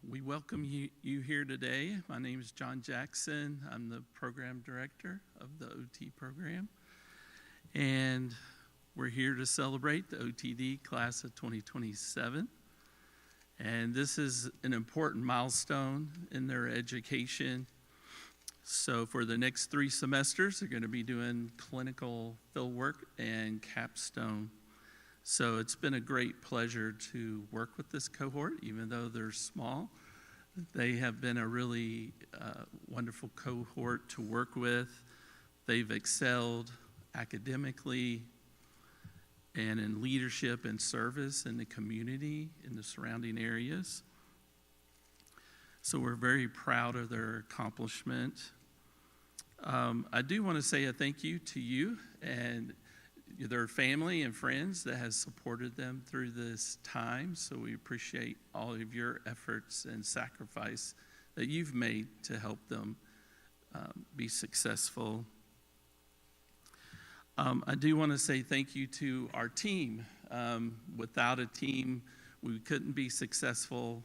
We welcome you here today. My name is John Jackson. I'm the program director of the OT program. And we're here to celebrate the OTD class of 2027. And this is an important milestone in their education. So for the next 3 semesters, they're going to be doing clinical field work and capstone. So it's been a great pleasure to work with this cohort, even though they're small. They have been a really wonderful cohort to work with. They've excelled academically and in leadership and service in the community, in the surrounding areas. So we're very proud of their accomplishment. I do want to say a thank you to you and their family and friends that has supported them through this time. So we appreciate all of your efforts and sacrifice that you've made to help them be successful. I do want to say thank you to our team. Without a team, we couldn't be successful.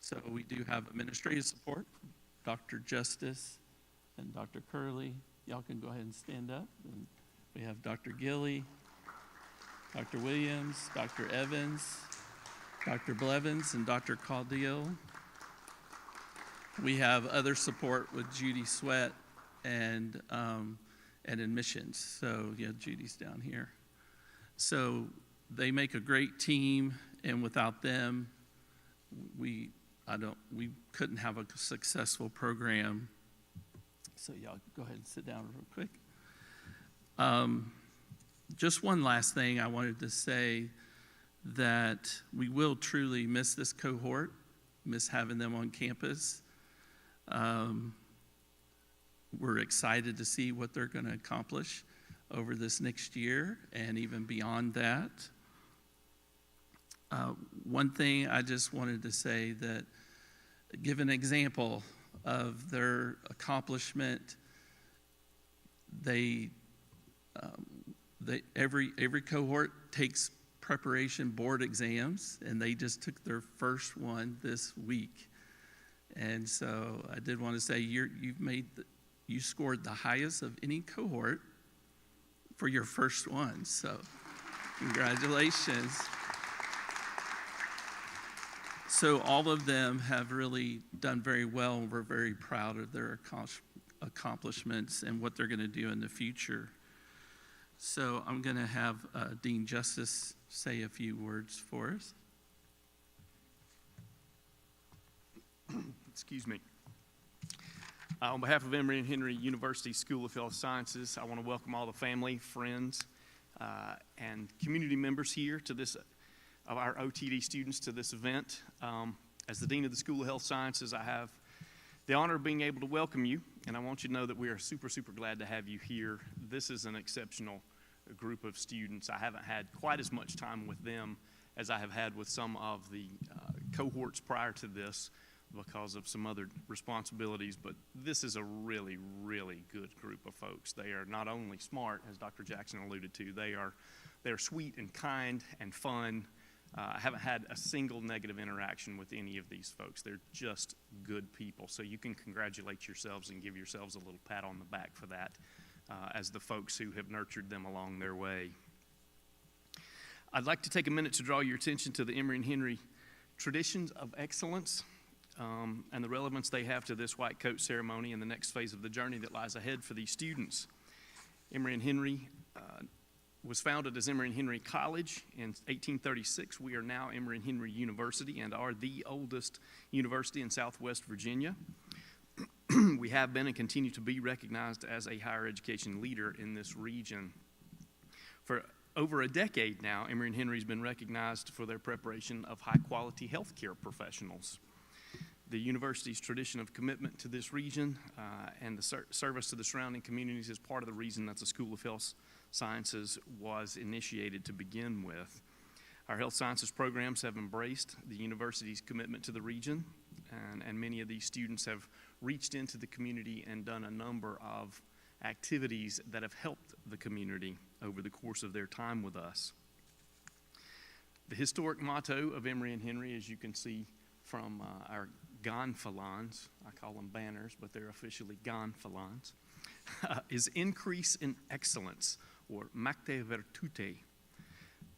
So we do have administrative support, Dr. Justice and Dr. Curley. Y'all can go ahead and stand up. And we have Dr. Gilly, Dr. Williams, Dr. Evans, Dr. Blevins, and Dr. Caudill. We have other support with Judy Sweat and admissions. So yeah, Judy's down here. So they make a great team, and without them, we couldn't have a successful program. So y'all go ahead and sit down real quick. Just one last thing I wanted to say, that we will truly miss this cohort, miss having them on campus. We're excited to see what they're going to accomplish over this next year and even beyond that. One thing I just wanted to say, that give an example of their accomplishment. Every cohort takes preparation board exams, and they just took their first one this week. And so I did want to say you scored the highest of any cohort for your first one. So congratulations. So all of them have really done very well, and we're very proud of their accomplishments and what they're going to do in the future. So I'm going to have Dean Justice say a few words for us. Excuse me. On behalf of Emory and Henry University School of Health Sciences, I want to welcome all the family, friends, and community members here to this, of our OTD students, to this event. As the Dean of the School of Health Sciences, I have the honor of being able to welcome you, and I want you to know that we are super, super glad to have you here. This is an exceptional group of students. I haven't had quite as much time with them as I have had with some of the cohorts prior to this because of some other responsibilities, but this is a really, really good group of folks. They are not only smart, as Dr. Jackson alluded to, they are sweet and kind and fun. I haven't had a single negative interaction with any of these folks. They're just good people. So you can congratulate yourselves and give yourselves a little pat on the back for that, as the folks who have nurtured them along their way. I'd like to take a minute to draw your attention to the Emory and Henry traditions of excellence and the relevance they have to this white coat ceremony and the next phase of the journey that lies ahead for these students. Emory and Henry was founded as Emory and Henry College in 1836. We are now Emory and Henry University and are the oldest university in Southwest Virginia. We have been and continue to be recognized as a higher education leader in this region. For over a decade now, Emory and Henry has been recognized for their preparation of high-quality healthcare professionals. The university's tradition of commitment to this region and the service to the surrounding communities is part of the reason that the School of Health Sciences was initiated to begin with. Our health sciences programs have embraced the university's commitment to the region, and many of these students have reached into the community and done a number of activities that have helped the community over the course of their time with us. The historic motto of Emory and Henry, as you can see from our gonfalons, I call them banners, but they're officially gonfalons, is increase in excellence, or macte virtute.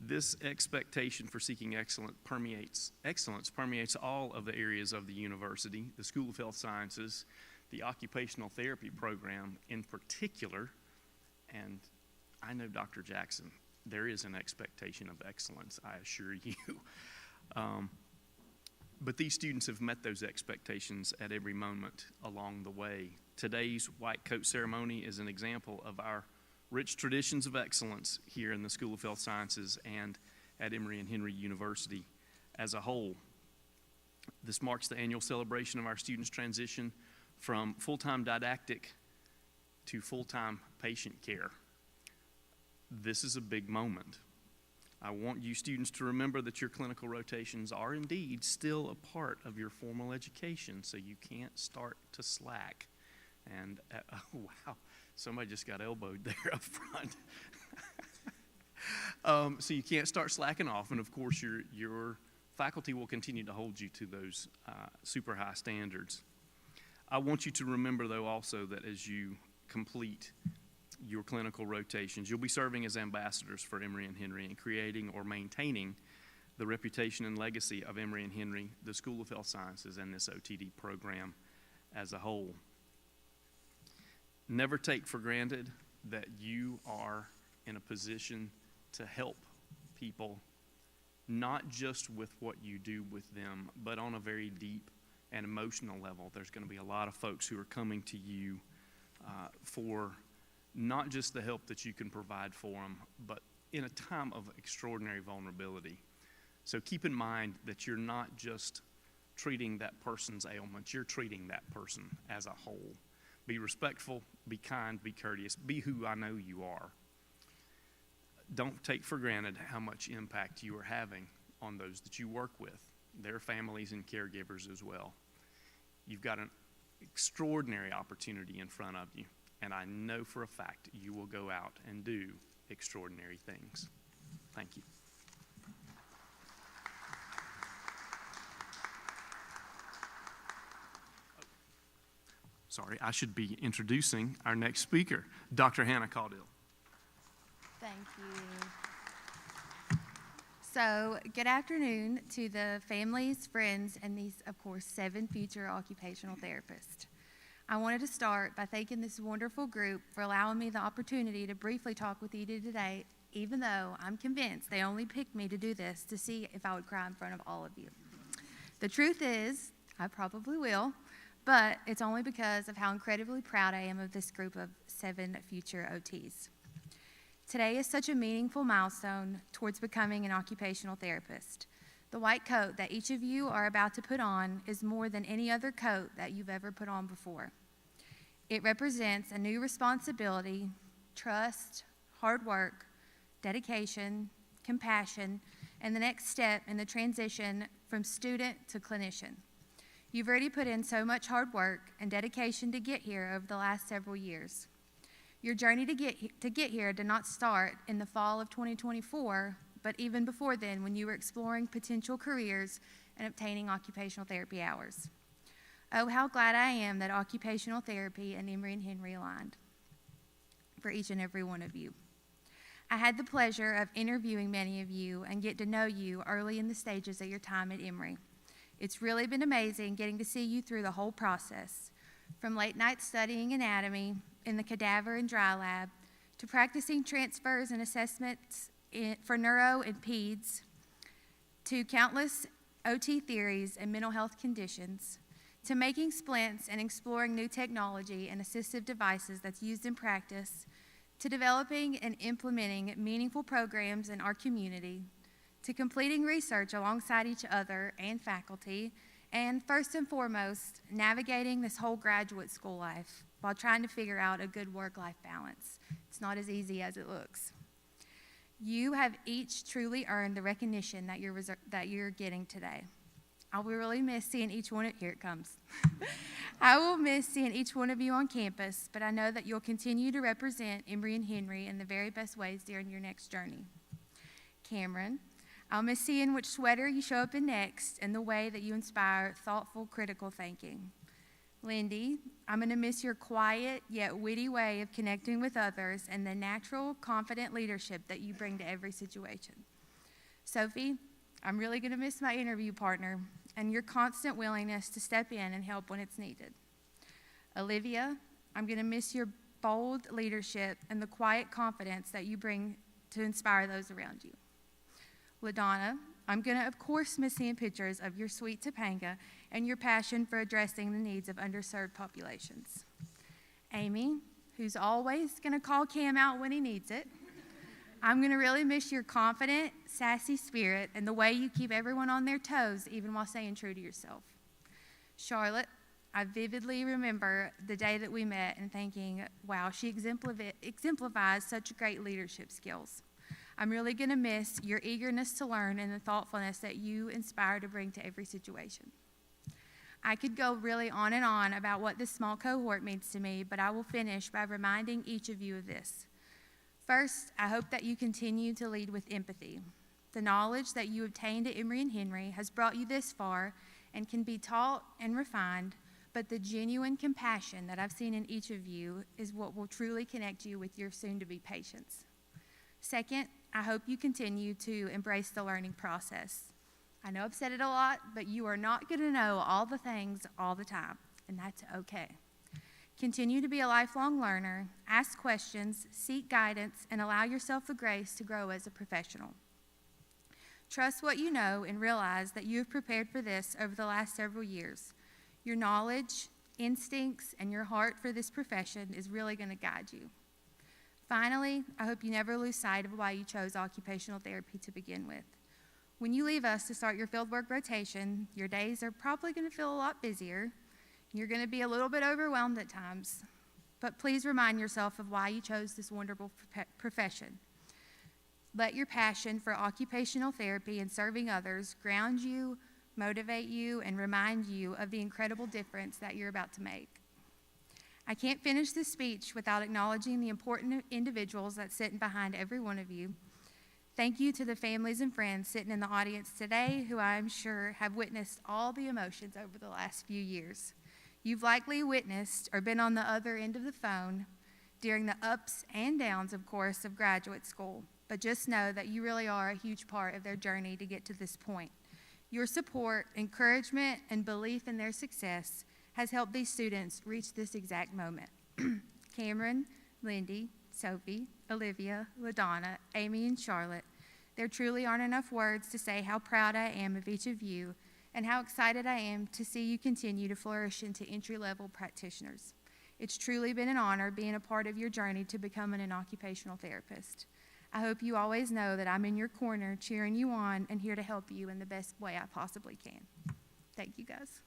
This expectation for seeking excellence permeates all of the areas of the university, the School of Health Sciences, the Occupational Therapy program in particular, and I know Dr. Jackson, there is an expectation of excellence, I assure you. But these students have met those expectations at every moment along the way. Today's white coat ceremony is an example of our rich traditions of excellence here in the School of Health Sciences and at Emory and Henry University as a whole. This marks the annual celebration of our students' transition from full-time didactic to full-time patient care. This is a big moment. I want you students to remember that your clinical rotations are indeed still a part of your formal education, so you can't start to slack. And, oh wow, somebody just got elbowed there up front. So you can't start slacking off, and of course your faculty will continue to hold you to those super high standards. I want you to remember, though, also that as you complete your clinical rotations, you'll be serving as ambassadors for Emory and Henry and creating or maintaining the reputation and legacy of Emory and Henry, the School of Health Sciences, and this OTD program as a whole. Never take for granted that you are in a position to help people, not just with what you do with them, but on a very deep and emotional level. There's going to be a lot of folks who are coming to you for not just the help that you can provide for them, but in a time of extraordinary vulnerability. So keep in mind that you're not just treating that person's ailments, you're treating that person as a whole. Be respectful, be kind, be courteous, be who I know you are. Don't take for granted how much impact you are having on those that you work with, their families and caregivers as well. You've got an extraordinary opportunity in front of you, and I know for a fact you will go out and do extraordinary things. Thank you. Sorry, I should be introducing our next speaker, Dr. Hannah Caudill. Thank you. So, good afternoon to the families, friends, and these, of course, 7 future occupational therapists. I wanted to start by thanking this wonderful group for allowing me the opportunity to briefly talk with you today, even though I'm convinced they only picked me to do this to see if I would cry in front of all of you. The truth is, I probably will, but it's only because of how incredibly proud I am of this group of 7 future OTs. Today is such a meaningful milestone towards becoming an occupational therapist. The white coat that each of you are about to put on is more than any other coat that you've ever put on before. It represents a new responsibility, trust, hard work, dedication, compassion, and the next step in the transition from student to clinician. You've already put in so much hard work and dedication to get here over the last several years. Your journey to get here did not start in the fall of 2024, but even before then when you were exploring potential careers and obtaining occupational therapy hours. Oh, how glad I am that occupational therapy and Emory and Henry aligned for each and every one of you. I had the pleasure of interviewing many of you and get to know you early in the stages of your time at Emory. It's really been amazing getting to see you through the whole process, from late night studying anatomy in the cadaver and dry lab, to practicing transfers and assessments for neuro and peds, to countless OT theories and mental health conditions, to making splints and exploring new technology and assistive devices that's used in practice, to developing and implementing meaningful programs in our community, to completing research alongside each other and faculty, and first and foremost, navigating this whole graduate school life while trying to figure out a good work-life balance. It's not as easy as it looks. You have each truly earned the recognition that you're getting today. I will really miss seeing each one here it comes. I will miss seeing each one of you on campus, but I know that you'll continue to represent Emory and Henry in the very best ways during your next journey. Cameron, I'll miss seeing which sweater you show up in next and the way that you inspire thoughtful, critical thinking. Lindy, I'm going to miss your quiet yet witty way of connecting with others and the natural, confident leadership that you bring to every situation. Sophie, I'm really going to miss my interview partner and your constant willingness to step in and help when it's needed. Olivia, I'm going to miss your bold leadership and the quiet confidence that you bring to inspire those around you. LaDonna, I'm going to, of course, miss seeing pictures of your sweet Topanga and your passion for addressing the needs of underserved populations. Amy, who's always going to call Cam out when he needs it, I'm going to really miss your confident, sassy spirit and the way you keep everyone on their toes even while staying true to yourself. Charlotte, I vividly remember the day that we met and thinking, wow, she exemplifies such great leadership skills. I'm really going to miss your eagerness to learn and the thoughtfulness that you inspire to bring to every situation. I could go really on and on about what this small cohort means to me, but I will finish by reminding each of you of this. First, I hope that you continue to lead with empathy. The knowledge that you obtained at Emory and Henry has brought you this far and can be taught and refined, but the genuine compassion that I've seen in each of you is what will truly connect you with your soon-to-be patients. Second, I hope you continue to embrace the learning process. I know I've said it a lot, but you are not going to know all the things all the time, and that's okay. Continue to be a lifelong learner, ask questions, seek guidance, and allow yourself the grace to grow as a professional. Trust what you know and realize that you have prepared for this over the last several years. Your knowledge, instincts, and your heart for this profession is really going to guide you. Finally, I hope you never lose sight of why you chose occupational therapy to begin with. When you leave us to start your fieldwork rotation, your days are probably going to feel a lot busier. You're going to be a little bit overwhelmed at times, but please remind yourself of why you chose this wonderful profession. Let your passion for occupational therapy and serving others ground you, motivate you, and remind you of the incredible difference that you're about to make. I can't finish this speech without acknowledging the important individuals that sit behind every one of you. Thank you to the families and friends sitting in the audience today who I'm sure have witnessed all the emotions over the last few years. You've likely witnessed or been on the other end of the phone during the ups and downs, of course, of graduate school, but just know that you really are a huge part of their journey to get to this point. Your support, encouragement, and belief in their success has helped these students reach this exact moment. Cameron, Lindy, Sophie, Olivia, LaDonna, Amy, and Charlotte, there truly aren't enough words to say how proud I am of each of you and how excited I am to see you continue to flourish into entry-level practitioners. It's truly been an honor being a part of your journey to becoming an occupational therapist. I hope you always know that I'm in your corner, cheering you on, and here to help you in the best way I possibly can. Thank you, guys.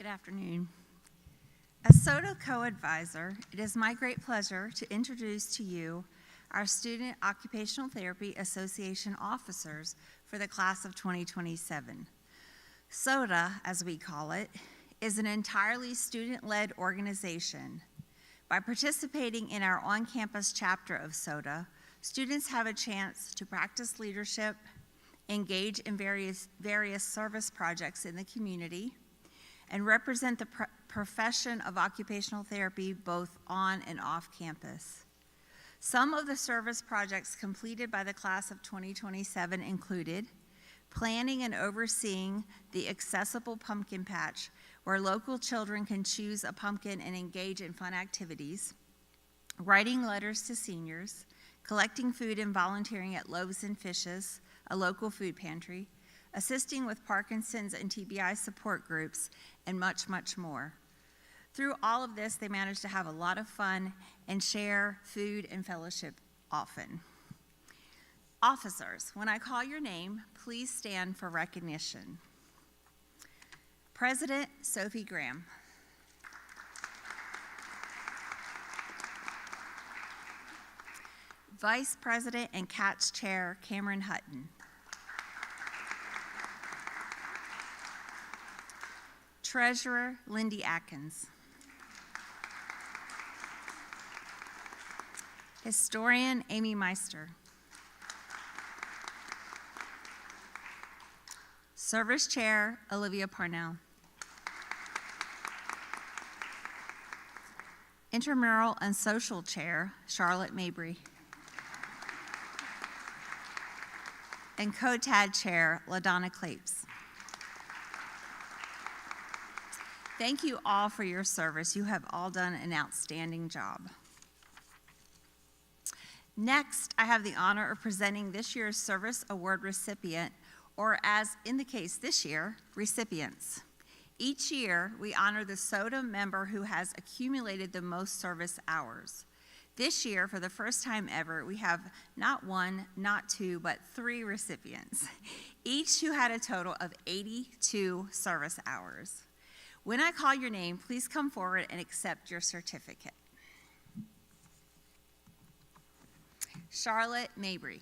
afternoon. As SOTA co-advisor, it is my great pleasure to introduce to you our Student Occupational Therapy Association officers for the class of 2027. SOTA, as we call it, is an entirely student-led organization. By participating in our on-campus chapter of SOTA, students have a chance to practice leadership, engage in various service projects in the community, and represent the profession of occupational therapy both on and off campus. Some of the service projects completed by the class of 2027 included planning and overseeing the accessible pumpkin patch, where local children can choose a pumpkin and engage in fun activities, writing letters to seniors, collecting food and volunteering at Loaves and Fishes, a local food pantry, assisting with Parkinson's and TBI support groups, and much, much more. Through all of this, they manage to have a lot of fun and share food and fellowship often. Officers, when I call your name, please stand for recognition. President Sophie Graham. Vice President and CATS Chair Cameron Hutton. Treasurer Lindy Atkins. Historian Amy Meister. Service Chair Olivia Parnell. Intramural and Social Chair Charlotte Mabry. And Co-TAD Chair LaDonna Clapes. Thank you all for your service. You have all done an outstanding job. Next, I have the honor of presenting this year's Service Award recipient, or as in the case this year, recipients. Each year, we honor the SOTA member who has accumulated the most service hours. This year, for the first time ever, we have not one, not two, but 3 recipients, each who had a total of 82 service hours. When I call your name, please come forward and accept your certificate. Charlotte Mabry.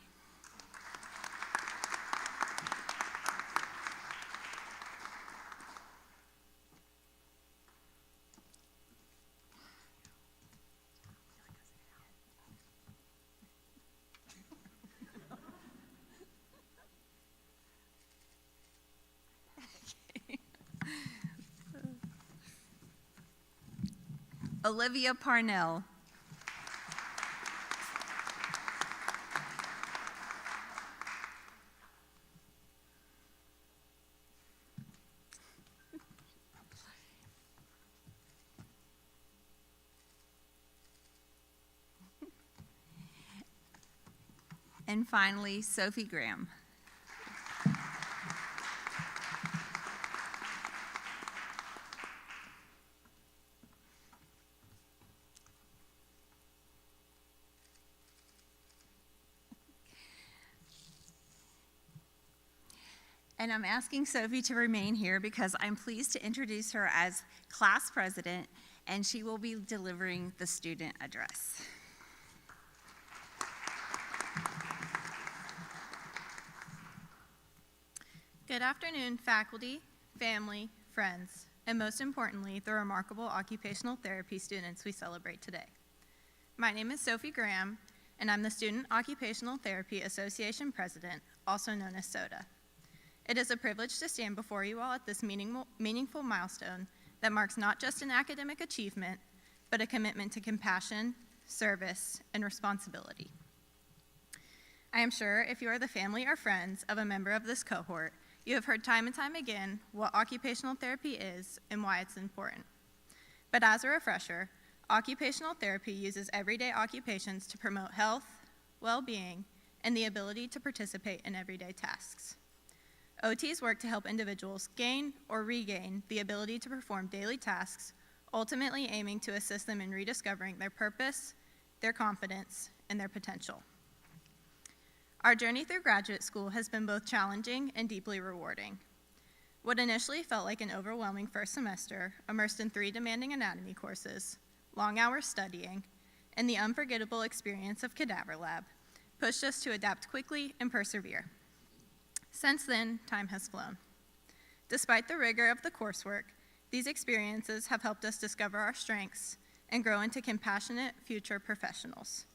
Olivia Parnell. And finally, Sophie Graham. And I'm asking Sophie to remain here because I'm pleased to introduce her as class president, and she will be delivering the student address. Good afternoon, faculty, family, friends, and most importantly, the remarkable occupational therapy students we celebrate today. My name is Sophie Graham, and I'm the Student Occupational Therapy Association President, also known as SOTA. It is a privilege to stand before you all at this meaningful milestone that marks not just an academic achievement, but a commitment to compassion, service, and responsibility. I am sure if you are the family or friends of a member of this cohort, you have heard time and time again what occupational therapy is and why it's important. But as a refresher, occupational therapy uses everyday occupations to promote health, well-being, and the ability to participate in everyday tasks. OTs work to help individuals gain or regain the ability to perform daily tasks, ultimately aiming to assist them in rediscovering their purpose, their confidence, and their potential. Our journey through graduate school has been both challenging and deeply rewarding. What initially felt like an overwhelming first semester, immersed in 3 demanding anatomy courses, long hours studying, and the unforgettable experience of Cadaver Lab, pushed us to adapt quickly and persevere. Since then, time has flown. Despite the rigor of the coursework, these experiences have helped us discover our strengths and grow into compassionate future professionals,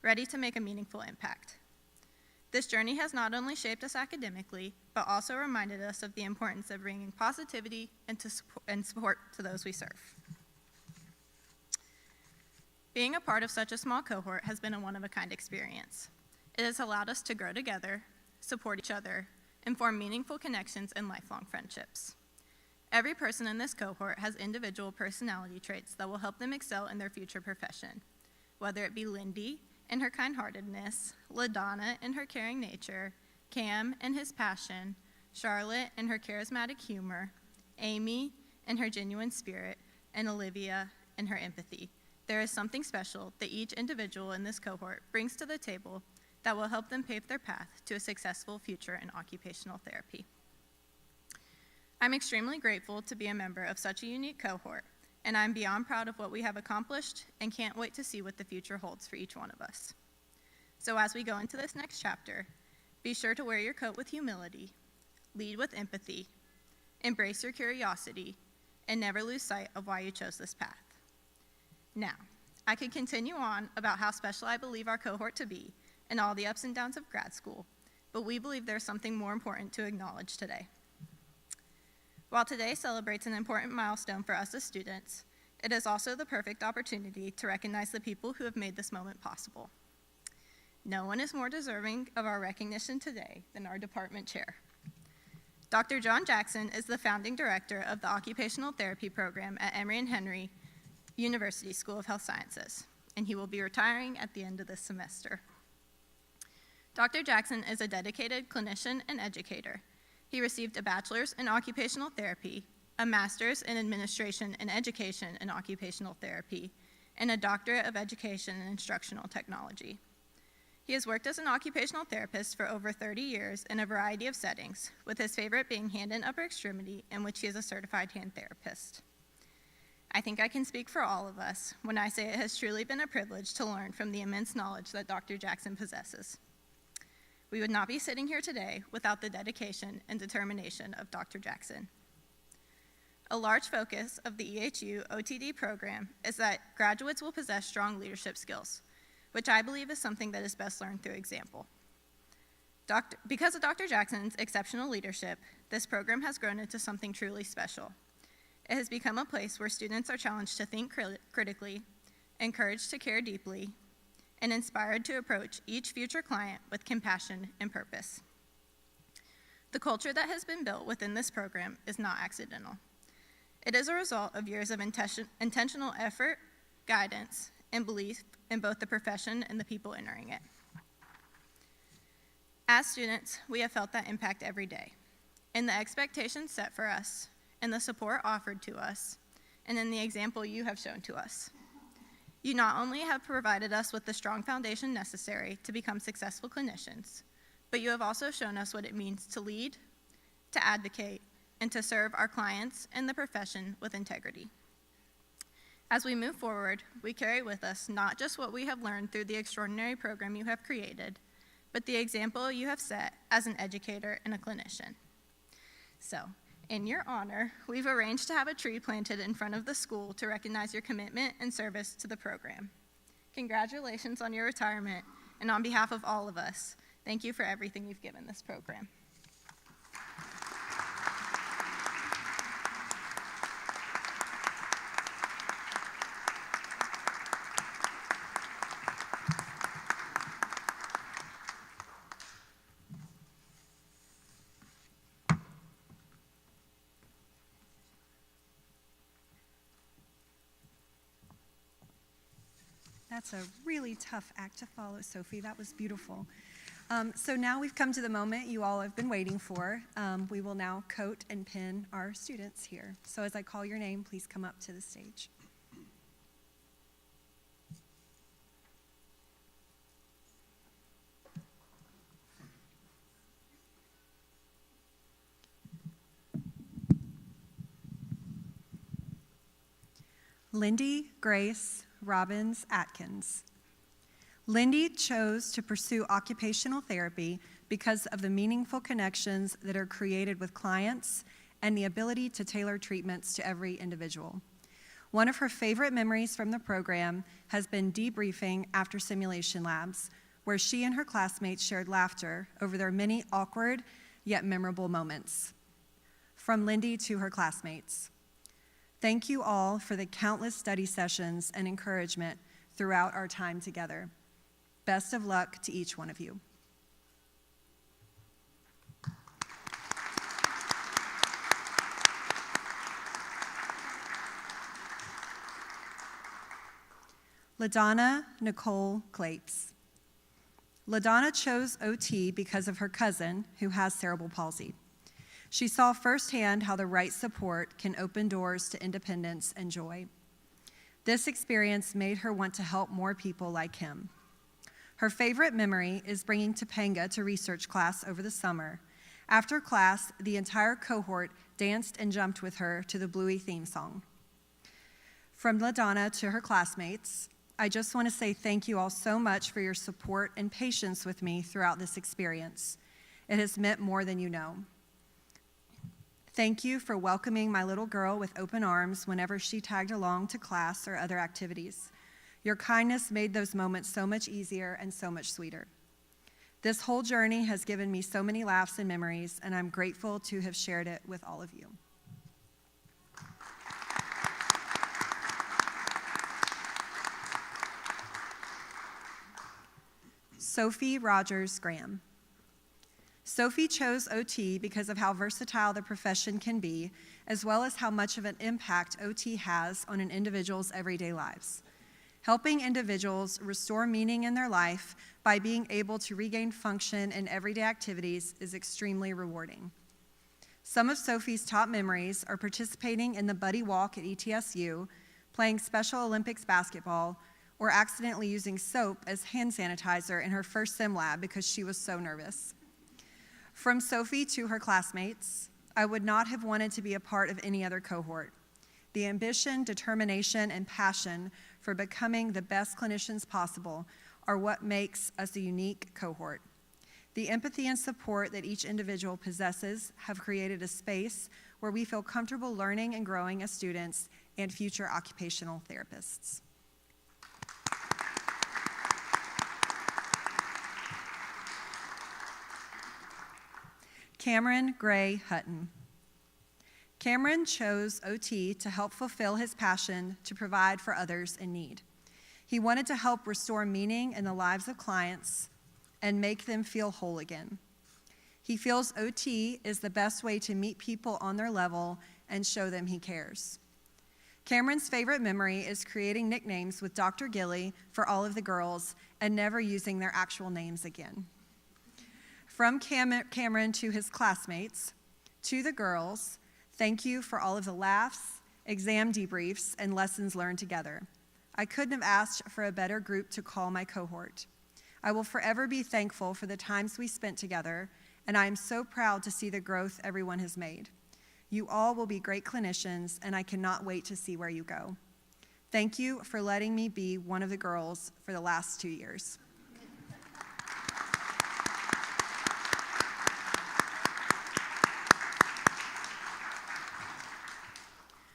ready to make a meaningful impact. This journey has not only shaped us academically, but also reminded us of the importance of bringing positivity and support to those we serve. Being a part of such a small cohort has been a one-of-a-kind experience. It has allowed us to grow together, support each other, and form meaningful connections and lifelong friendships. Every person in this cohort has individual personality traits that will help them excel in their future profession, whether it be Lindy and her kind-heartedness, LaDonna and her caring nature, Cam and his passion, Charlotte and her charismatic humor, Amy and her genuine spirit, and Olivia and her empathy. There is something special that each individual in this cohort brings to the table that will help them pave their path to a successful future in occupational therapy. I'm extremely grateful to be a member of such a unique cohort, and I'm beyond proud of what we have accomplished and can't wait to see what the future holds for each one of us. So as we go into this next chapter, be sure to wear your coat with humility, lead with empathy, embrace your curiosity, and never lose sight of why you chose this path. Now, I could continue on about how special I believe our cohort to be and all the ups and downs of grad school, but we believe there's something more important to acknowledge today. While today celebrates an important milestone for us as students, it is also the perfect opportunity to recognize the people who have made this moment possible. No one is more deserving of our recognition today than our department chair. Dr. John Jackson is the founding director of the Occupational Therapy Program at Emory and Henry University School of Health Sciences, and he will be retiring at the end of this semester. Dr. Jackson is a dedicated clinician and educator. He received a bachelor's in occupational therapy, a master's in administration and education in occupational therapy, and a doctorate of education in instructional technology. He has worked as an occupational therapist for over 30 years in a variety of settings, with his favorite being hand and upper extremity, in which he is a certified hand therapist. I think I can speak for all of us when I say it has truly been a privilege to learn from the immense knowledge that Dr. Jackson possesses. We would not be sitting here today without the dedication and determination of Dr. Jackson. A large focus of the EHU OTD program is that graduates will possess strong leadership skills, which I believe is something that is best learned through example. Because of Dr. Jackson's exceptional leadership, this program has grown into something truly special. It has become a place where students are challenged to think critically, encouraged to care deeply, and inspired to approach each future client with compassion and purpose. The culture that has been built within this program is not accidental. It is a result of years of intentional effort, guidance, and belief in both the profession and the people entering it. As students, we have felt that impact every day, in the expectations set for us, in the support offered to us, and in the example you have shown to us. You not only have provided us with the strong foundation necessary to become successful clinicians, but you have also shown us what it means to lead, to advocate, and to serve our clients and the profession with integrity. As we move forward, we carry with us not just what we have learned through the extraordinary program you have created, but the example you have set as an educator and a clinician. So, in your honor, we've arranged to have a tree planted in front of the school to recognize your commitment and service to the program. Congratulations on your retirement, and on behalf of all of us, thank you for everything you've given this program. That's a really tough act to follow, Sophie. That was beautiful. So now we've come to the moment you all have been waiting for. We will now coat and pin our students here. So as I call your name, please come up to the stage. Lindy Grace Robbins Atkins. Lindy chose to pursue occupational therapy because of the meaningful connections that are created with clients and the ability to tailor treatments to every individual. One of her favorite memories from the program has been debriefing after simulation labs, where she and her classmates shared laughter over their many awkward yet memorable moments. From Lindy to her classmates, thank you all for the countless study sessions and encouragement throughout our time together. Best of luck to each one of you. LaDonna Nicole Clapes. LaDonna chose OT because of her cousin, who has cerebral palsy. She saw firsthand how the right support can open doors to independence and joy. This experience made her want to help more people like him. Her favorite memory is bringing Topanga to research class over the summer. After class, the entire cohort danced and jumped with her to the Bluey theme song. From LaDonna to her classmates, I just want to say thank you all so much for your support and patience with me throughout this experience. It has meant more than you know. Thank you for welcoming my little girl with open arms whenever she tagged along to class or other activities. Your kindness made those moments so much easier and so much sweeter. This whole journey has given me so many laughs and memories, and I'm grateful to have shared it with all of you. Sophie Rogers Graham. Sophie chose OT because of how versatile the profession can be, as well as how much of an impact OT has on an individual's everyday lives. Helping individuals restore meaning in their life by being able to regain function in everyday activities is extremely rewarding. Some of Sophie's top memories are participating in the Buddy Walk at ETSU, playing Special Olympics basketball, or accidentally using soap as hand sanitizer in her first sim lab because she was so nervous. From Sophie to her classmates, I would not have wanted to be a part of any other cohort. The ambition, determination, and passion for becoming the best clinicians possible are what makes us a unique cohort. The empathy and support that each individual possesses have created a space where we feel comfortable learning and growing as students and future occupational therapists. Cameron Gray Hutton. Cameron chose OT to help fulfill his passion to provide for others in need. He wanted to help restore meaning in the lives of clients and make them feel whole again. He feels OT is the best way to meet people on their level and show them he cares. Cameron's favorite memory is creating nicknames with Dr. Gilly for all of the girls and never using their actual names again. From Cameron to his classmates, to the girls, thank you for all of the laughs, exam debriefs, and lessons learned together. I couldn't have asked for a better group to call my cohort. I will forever be thankful for the times we spent together, and I am so proud to see the growth everyone has made. You all will be great clinicians, and I cannot wait to see where you go. Thank you for letting me be one of the girls for the last 2 years.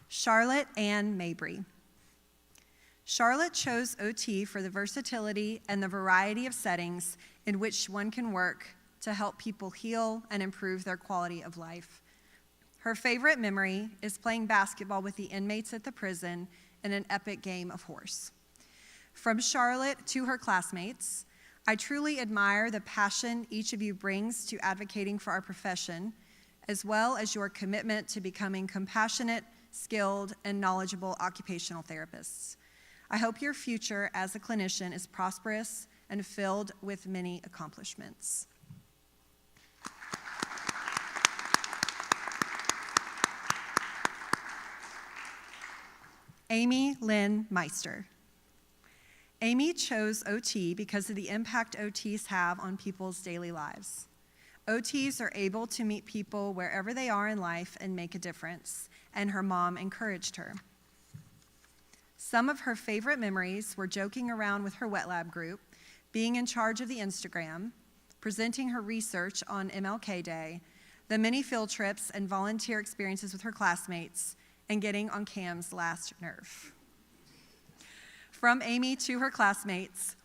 Charlotte Ann Mabry. Charlotte chose OT for the versatility and the variety of settings in which one can work to help people heal and improve their quality of life. Her favorite memory is playing basketball with the inmates at the prison in an epic game of horse. From Charlotte to her classmates, I truly admire the passion each of you brings to advocating for our profession, as well as your commitment to becoming compassionate, skilled, and knowledgeable occupational therapists. I hope your future as a clinician is prosperous and filled with many accomplishments. Amy Lynn Meister. Amy chose OT because of the impact OTs have on people's daily lives. OTs are able to meet people wherever they are in life and make a difference, and her mom encouraged her. Some of her favorite memories were joking around with her wet lab group, being in charge of the Instagram, presenting her research on MLK Day, the many field trips and volunteer experiences with her classmates, and getting on Cam's last nerve. From Amy to her classmates,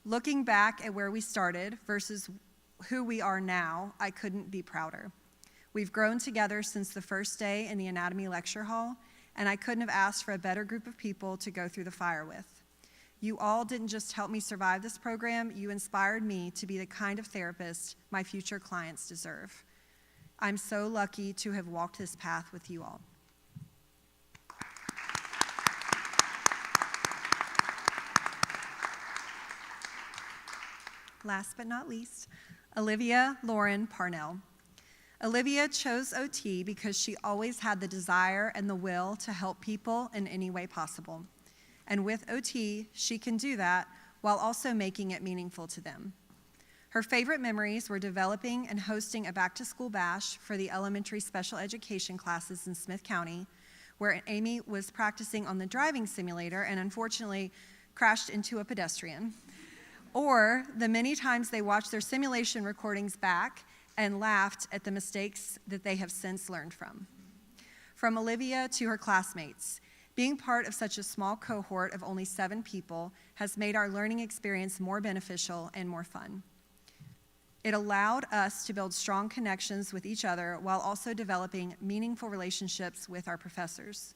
looking back at where we started versus who we are now, I couldn't be prouder. We've grown together since the first day in the anatomy lecture hall, and I couldn't have asked for a better group of people to go through the fire with. You all didn't just help me survive this program, you inspired me to be the kind of therapist my future clients deserve. I'm so lucky to have walked this path with you all. Last but not least, Olivia Lauren Parnell. Olivia chose OT because she always had the desire and the will to help people in any way possible. And with OT, she can do that while also making it meaningful to them. Her favorite memories were developing and hosting a back-to-school bash for the elementary special education classes in Smith County, where Amy was practicing on the driving simulator and unfortunately crashed into a pedestrian. Or the many times they watched their simulation recordings back and laughed at the mistakes that they have since learned from. From Olivia to her classmates, being part of such a small cohort of only 7 people has made our learning experience more beneficial and more fun. It allowed us to build strong connections with each other while also developing meaningful relationships with our professors.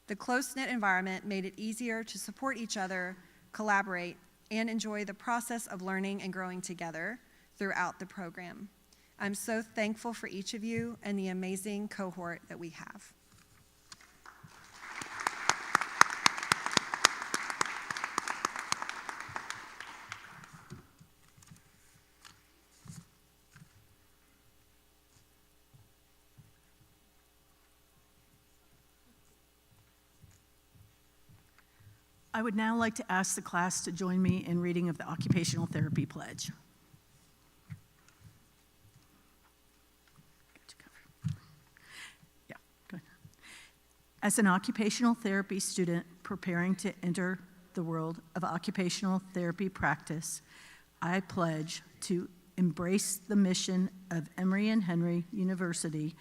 The close-knit environment made it easier to support each other, collaborate, and enjoy the process of learning and growing together throughout the program. I'm so thankful for each of you and the amazing cohort that we have. I would now like to ask the class to join me in reading of the Occupational Therapy Pledge. As an occupational therapy student preparing to enter the world of occupational therapy practice, I pledge to embrace the mission of Emory and Henry University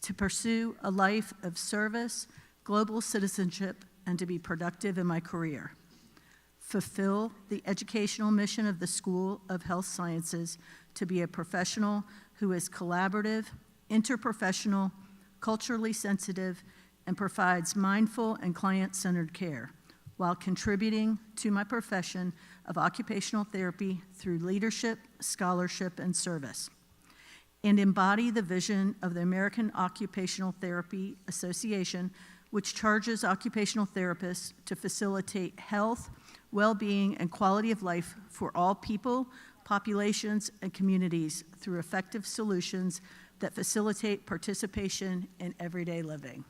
to pursue a life of service, global citizenship, and to be productive in my career. Fulfill the educational mission of the School of Health Sciences to be a professional who is collaborative, interprofessional, culturally sensitive, and provides mindful and client-centered care while contributing to my profession of occupational therapy through leadership, scholarship, and service. And embody the vision of the American Occupational Therapy Association, which charges occupational therapists to facilitate health, well-being, and quality of life for all people, populations, and communities through effective solutions that facilitate participation in everyday living.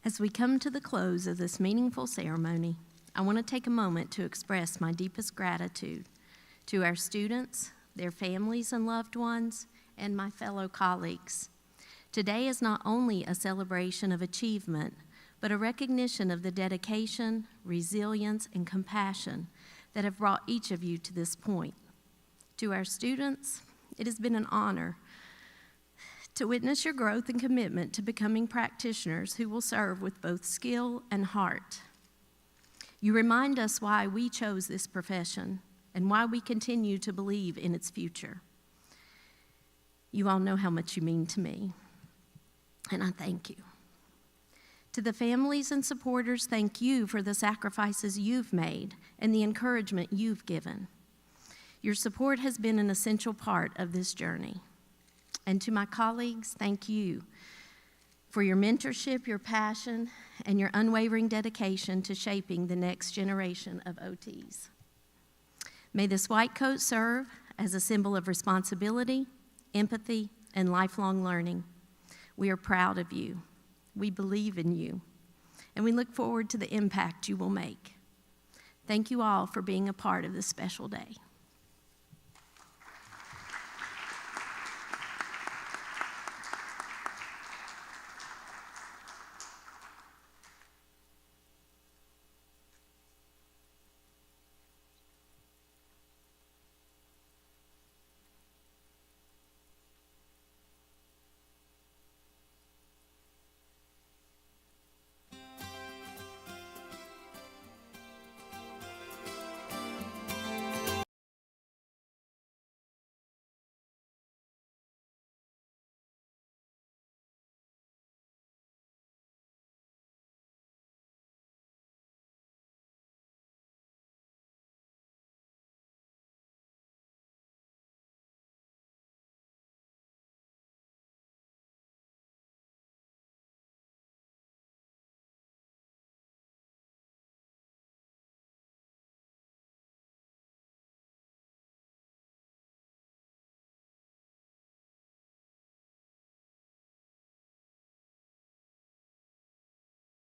As we come to the close of this meaningful ceremony, I want to take a moment to express my deepest gratitude to our students, their families and loved ones, and my fellow colleagues. Today is not only a celebration of achievement, but a recognition of the dedication, resilience, and compassion that have brought each of you to this point. To our students, it has been an honor to witness your growth and commitment to becoming practitioners who will serve with both skill and heart. You remind us why we chose this profession and why we continue to believe in its future. You all know how much you mean to me, and I thank you. To the families and supporters, thank you for the sacrifices you've made and the encouragement you've given. Your support has been an essential part of this journey. And to my colleagues, thank you for your mentorship, your passion, and your unwavering dedication to shaping the next generation of OTs. May this white coat serve as a symbol of responsibility, empathy, and lifelong learning. We are proud of you. We believe in you, and we look forward to the impact you will make. Thank you all for being a part of this special day.